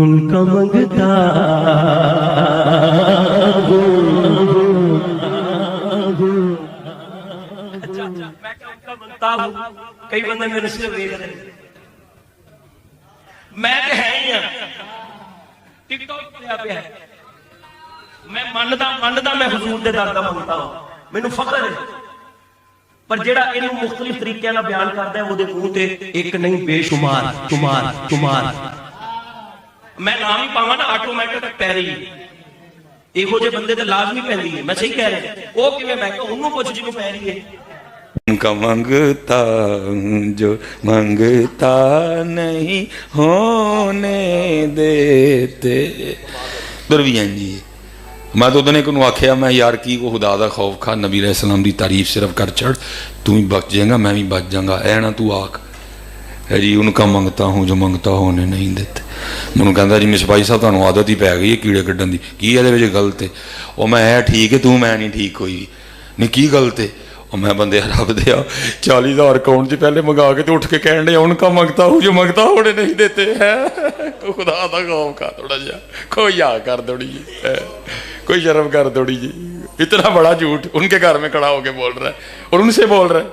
उनका मंगता कई बंदे मेरे से देख रहे मैं तो है ही टिकटॉक पे है मैं मनदा मैं हुजूर दे दर दा मंगता हूं मैनू फखर है पर जेड़ा इन्हू मुख्तलिफ तरीके नाल बयान करदा है ओदे मुंह ते एक नहीं बेशुमार शुमार मैं नाम ही पावां ना ऑटोमैटिक पैरी ਇਹੋ ਜਿਹੇ ਬੰਦੇ ਤੇ ਲਾਜ਼ਮੀ ਪੈਂਦੀ ਹੈ मैं सही कह रहा ਉਹ ਕਿਵੇਂ मैं ਕਿਹਾ ਉਹਨੂੰ ਪੁੱਛ ਜਿਹਨੂੰ ਪੈ ਰਹੀ ਹੈ उनका मंगता हूँ जो मंगता नहीं होने देते दरवियान जी मैं तो उदने को आख्या मैं यार की वो खुदा दा खौफ खा नबी अलैहिस्सलाम दी तारीफ सिर्फ कर चढ़ तू भी बच जाएगा मैं भी बच जाऊंगा ऐ ना तू आख है जी उनका मंगता हूँ जो मंगता होने नहीं देते मैनू कहता जी मिसबाई साहब तुहानू आदत ही पै गई है कीड़े कड्ढन दी की इहदे विच गलत है वो मैं है ठीक है तू मैं नहीं ठीक कोई नहीं की गलत है और मैं बंदे रब दे 40,000 अकाउंट च पहले मंगा के तो उठ के कहने उनका मंगता हूँ जो मंगता होने नहीं देते है खुदा दा खौफ खा थोड़ा जा कोई आ कर थोड़ी जी कोई शर्म कर थोड़ी जी इतना बड़ा झूठ उनके घर में खड़ा होके बोल रहा है और उनसे बोल रहा है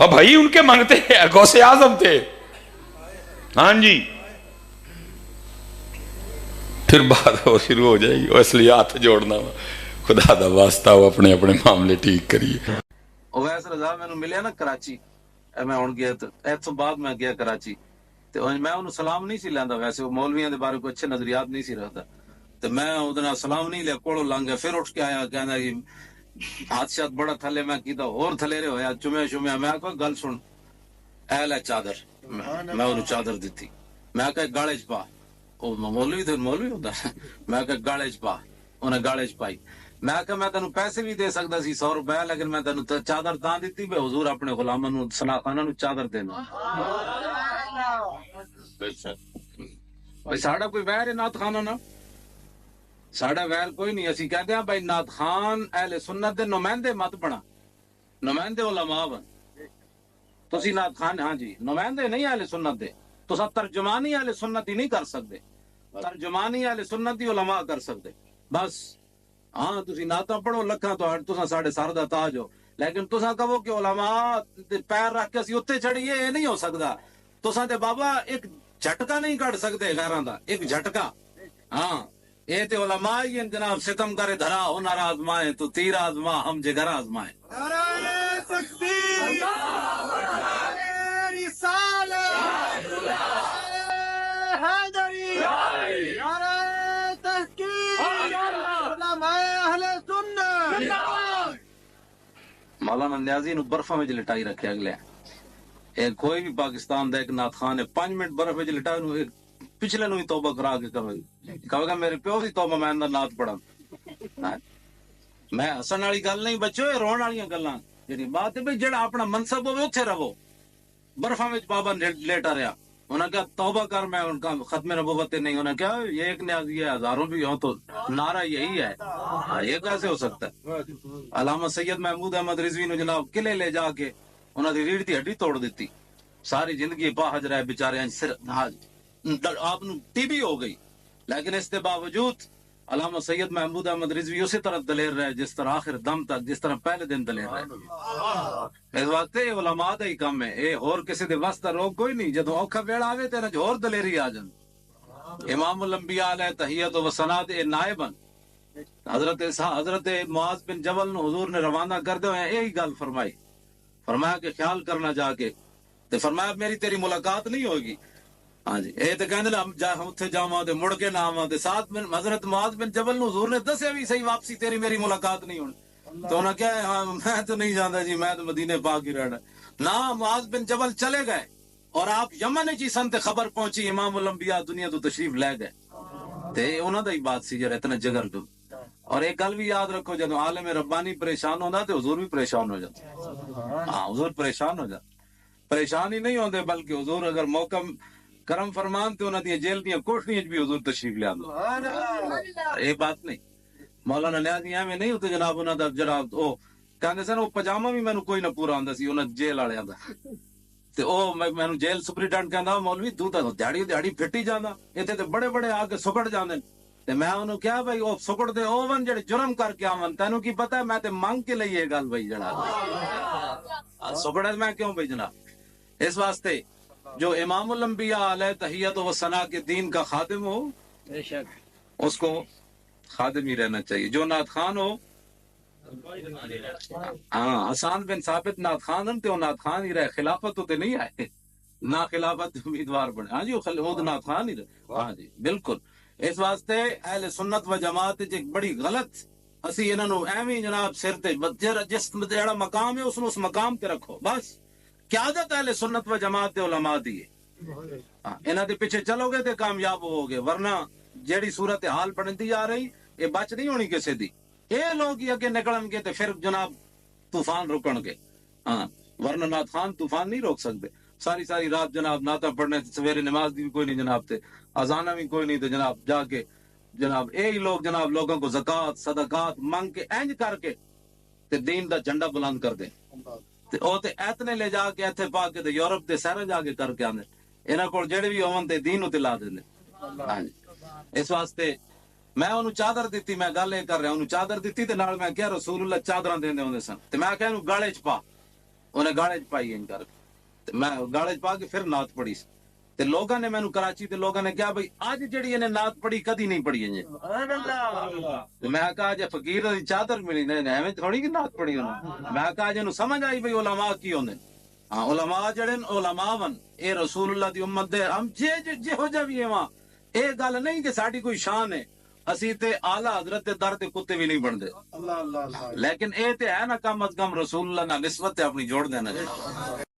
और भाई उनके मांगते गौसे आजम थे हाँ जी फिर बात हो शुरू हो जाएगी और इसलिए हाथ जोड़ना खुदा दा वास्ता वो अपने अपने मामले ठीक करिए ओवैस रज़ा मैनू मिलिया ना कराची मैं हुण गया तो इत्थों बाद मैं गया कराची ते मैं उन्हें सलाम नहीं सी लैंदा वैसे वो मौलवियां दे बारे कोई अच्छे नजरियात नहीं सी रखदा ते मैं उहदे नाल सलाम नहीं लिया कोलों लंघ गया फिर उठ के आया कहंदा जी हाथ शाथ बड़ा थले मैं कीता होर थलेरे होया चुम्या मैं आखा गल सुन ऐ ले चादर मैं उन्हें चादर दित्ती मैं कहा गाले च पा मौलवी होंदा मैं कहा गाले च पा उन्हें गाले च पाई मैं कहा मैं तेन पैसे भी दे सकता सी 100 रुपया लेकिन मैं तेन चादर तां दित्ती भी हुजूर अपने गुलामां नूं सलाखाना नूं चादर देना भाई साडा कोई वैर है नात खाना ना साडा वैर कोई नहीं असी कहते हैं भाई नात खान अहले सुन्नत दे नुमाइंदे मत बना नुमाइंदे उलमा बन तुसी नात खान हाँ जी नुमाइंदे नहीं अहले सुन्नत दे तुसा तर्जुमानी अहले सुन्नत ही नहीं कर सकते तर्जुमानी अहले सुन्नत ही उलमा कर सकते बस हाँ तुसी नाता पढ़ो लखा तो तुसा साढ़े सर दा ताज हो लेकिन तुसा कहो कि उलमा पैर रख के असी उत्ते चढ़िए ये नहीं हो सकता तुसा ते बाबा एक झटका नहीं कट सकते गैरां दा एक झटका हाँ ये ते उलमा ही हैं जनाब सितम करे धरा हुनर आजमाए तो तीर आजमा हम जिगर आजमाए मौलाना न्याजी नु बर्फा में लिटाई रखे अगले कोई भी पाकिस्तान दा एक नात खान है 5 मिनट बर्फ में लिटाई नु पिछले नु ही तौबा करा के कहेगा मेरे प्यो दी तौबा मैं अंदर नात पढ़ा मैं हसन वाली गल नहीं बच्चो रोण वाली गल्लां जेडी बात है भाई जेड़ा अपना मनसब होवे उत्थे रहो बर्फा में बाबा लेटा रहा उन्होंने कहा तौबा कर मैं उनका खत्म नबुव्वत नहीं उन्होंने कहा ये एक न्याजी है हजारों भी हो तो नारा यही है ये कैसे हो सकता है अल्लामा सैयद महमूद अहमद रिजवी ने जनाब किले ले जाके उन्होंने रीढ़ की हड्डी तोड़ दी सारी जिंदगी बाहज रहे बेचारे सिर आप टीबी हो गई लेकिन इसके बावजूद अल्लामा सैयद महमूद अहमद रिजवी उसी तरह दलेर रहे जिस तरह आखिर दम तक जिस तरह पहले दिन दलेर रहे इस वास्ते उलमा दा ही काम है ये होर किसी दे वस दा रोग कोई नहीं जदों औखा वेला आवे तेरे च होर दलेरी आ जांदी इमामुल अंबिया अलैहि तहियत व सनात ए नायबन हजरत मुआज बिन जबल नु हुजूर ने रवाना करदे होए यही गल फरमाया कि ख्याल करना जाके ते फरमाया मेरी तेरी मुलाकात नहीं होगी हाँ जी ये तो कहंदे ना हम उत्थे जावां ते मुड़ के ना आवां ते साथ में हजरत मुआज बिन जबल नु हुजूर ने दस्या भी सही वापसी तेरी मेरी मुलाकात नहीं होनी तो उन्होंने क्या हाँ मैं तो नहीं जानता जी मैं तो मदीने पाक ही रहना ना मुआज बिन जबल चले गए और आप यमन जी सन ते खबर पहुंची इमामुल अंबिया दुनिया तो तशरीफ ले गए ते उन्हां दा ही बात सी जरा इतना जिगर दो और एक गल भी याद रखो जब आलम रब्बानी परेशान होता तो हुजूर भी परेशान हो जाता हाँ हुजूर परेशान हो जाता परेशान ही नहीं होते बल्कि हुजूर अगर मौका करम फरमान तो उन्होंने जेल दियां कोठरियां भी हुजूर तशरीफ ले आंदे ये बात नहीं मौलाना न्याजी एवें नहीं होते जनाब उन्हां दा जरा ओ कहंदे सन वो पजामा भी मैनू कोई ना पूरा आंदा सी उन्हां जेल वालियां दा ਤੇ ਉਹ ਮੈਨੂੰ ਜੇਲ੍ਹ ਸੁਪਰੀਡੈਂਟ ਕਹਿੰਦਾ ਮੌਲਵੀ ਤੂੰ ਤਾਂ ਦਿਹਾੜੀ ਦਿਹਾੜੀ ਫਿੱਟੀ ਜਾਂਦਾ, ਇੱਥੇ ਤੇ ਬੜੇ ਬੜੇ ਆ ਕੇ ਸੁਕੜ ਜਾਂਦੇ ਨੇ। ਤੇ ਮੈਂ ਉਹਨੂੰ ਕਿਹਾ ਬਈ ਉਹ ਸੁਕੜ ਦੇ ਓਵਨ ਜਿਹੜੇ ਜੁਰਮ ਕਰਕੇ ਆਵਨ, ਤੈਨੂੰ ਕੀ ਪਤਾ ਮੈਂ ਤੇ ਮੰਗ ਕੇ ਲਈ ਇਹ ਗੱਲ ਬਈ ਜਨਾਬ ਸੁਕੜੇ ਮੈਂ ਕਿਉਂ ਬਈ जनाब। इस वास्ते जो इमामुल अंबिया अलैहि तहियत व सना के दीन का खादिम हो उसको खादिम ही रहना चाहिए। जो नात खान हो, हाँ हसान बिन साबित नात खान ते नात खान ही रहे, खिलाफत तो नहीं आए ना खिलाफत उम्मीदवार बने। हाँ जी वो नात खान ही रहे। हाँ जी बिल्कुल। इस वास्ते अहले सुन्नत व जमात एक बड़ी गलत ਅਸੀਂ ਇਹਨਾਂ ਨੂੰ ਐਵੇਂ ਜਨਾਬ ਸਿਰ ਤੇ ਜਿਸ ਜਿਹੜਾ ਮਕਾਮ ਹੈ ਉਸ ਨੂੰ ਉਸ ਮਕਾਮ ਤੇ ਰੱਖੋ ਬਸ। ਕਿਆਦਤ ਅਹਲੇ ਸੁन्नत व ਜਮਾਤ ਦੇ ਉਲਮਾ ਦੀ ਹੈ। ਇਹਨਾਂ ਦੇ ਪਿੱਛੇ ਚਲੋਗੇ ਤੇ ਕਾਮਯਾਬ ਹੋਵੋਗੇ, ਵਰਨਾ ਜਿਹੜੀ ਸੂਰਤ ਹਾਲ ਬਣਦੀ ਆ ਰਹੀ ਇਹ ਬਚ ਨਹੀਂ ਹੋਣੀ ਕਿਸੇ ਦੀ। ਇਹ ਲੋਕ ਹੀ ਅੱਗੇ ਨਿਕਲਣਗੇ ਤੇ ਫਿਰ ਜਨਾਬ ਤੂਫਾਨ ਰੁਕਣਗੇ। ਹਾਂ ਵਰਨਾ ਨਾਤ ਖਾਨ ਤੂਫਾਨ ਨਹੀਂ ਰੋਕ ਸਕਦੇ। ਸਾਰੀ ਸਾਰੀ ਰਾਤ ਜਨਾਬ ਨਾਤਾ ਪੜਨੇ, ਸਵੇਰੇ ਨਮਾਜ਼ ਦੀ ਵੀ ਕੋਈ ਨਹੀਂ ਜਨਾਬ, ਤੇ ਅਜ਼ਾਨਾ ਵੀ ਕੋਈ नहीं, तो जनाब जाके जनाब यही लोग जनाब लोगों को ज़कात सदकात मांग के इंज करके ते दीन दा झंडा बुलंद कर दे ते ओ ते ऐतने ले जाके इत्थे पा के ते यूरोप ते सारे जाके करके आंदे। इन्हां कोल जेड़े भी होवन ते दीन उते ला देंदे। हां जी इस वास्ते मैं ਉਹਨੂੰ ਚਾਦਰ ਦਿੱਤੀ, ਮੈਂ ਗੱਲ ਇਹ ਕਰ ਰਿਹਾ, ਉਹਨੂੰ ਚਾਦਰ ਦਿੱਤੀ ਤੇ ਨਾਲ ਮੈਂ ਕਿਹਾ ਰਸੂਲullah ਚਾਦਰਾਂ ਦਿੰਦੇ ਹੁੰਦੇ ਸਨ, ਤੇ ਮੈਂ ਕਿਹਾ ਇਹਨੂੰ ਗਾਲੇ 'ਚ ਪਾ। ਉਹਨੇ ਗਾਲੇ 'ਚ ਪਾਈ ਇੰਜ ਕਰਕੇ, ਤੇ ਮੈਂ ਗਾਲੇ 'ਚ ਪਾ ਕੇ ਫਿਰ ਨਾਤ ਪੜੀ। ਤੇ ਲੋਕਾਂ ਨੇ ਮੈਨੂੰ ਕਰਾਚੀ ਦੇ ਲੋਕਾਂ ਨੇ ਕਿਹਾ ਬਈ ਅੱਜ ਜਿਹੜੀ ਇਹਨੇ ਨਾਤ ਪੜੀ ਕਦੀ ਨਹੀਂ ਪੜੀ ਇਹਨੇ। ਤੇ ਮੈਂ ਕਿਹਾ ਜੇ ਫਕੀਰ ਦੀ ਚਾਦਰ ਮਿਲੀ ਨੇ ਐਵੇਂ ਥੋੜੀ ਕਿ ਨਾਤ ਪੜੀ ਉਹਨੇ। ਮੈਂ ਕਿਹਾ ਜੇ ਇਹਨੂੰ ਸਮਝ ਆਈ ਬਈ ਉਲਮਾ ਕੀ ਹੁੰਦੇ। ਹਾਂ ਉਲਮਾ ਜਿਹੜੇ ਉਲਮਾ ਵਨ ਇਹ ਰਸੂਲullah ਦੀ ਉਮਤ ਦੇ ਹਮ ਜਿਹੋ ਜਿਹਾ ਵੀ ਹੈ। ਇਹ ਗੱਲ ਨਹੀਂ ਕਿ ਸਾਡੀ ਕੋਈ ਸ਼ਾਨ ਹੈ, ਅਸੀਂ ਤੇ ਆਲਾ ਹਜ਼ਰਤ ਦੇ ਦਰ ਤੇ ਕੁੱਤੇ ਵੀ ਨਹੀਂ ਬਣਦੇ। ਲੇਕਿਨ ਇਹ ਤੇ ਹੈ ਨਾ ਕਮ ਅਜ਼ ਕਮ ਰਸੂਲullah ਨਾਲ ਨਿਸਬਤ ਤੇ ਆਪਣੀ ਜੋੜ ਦੇਣਾ।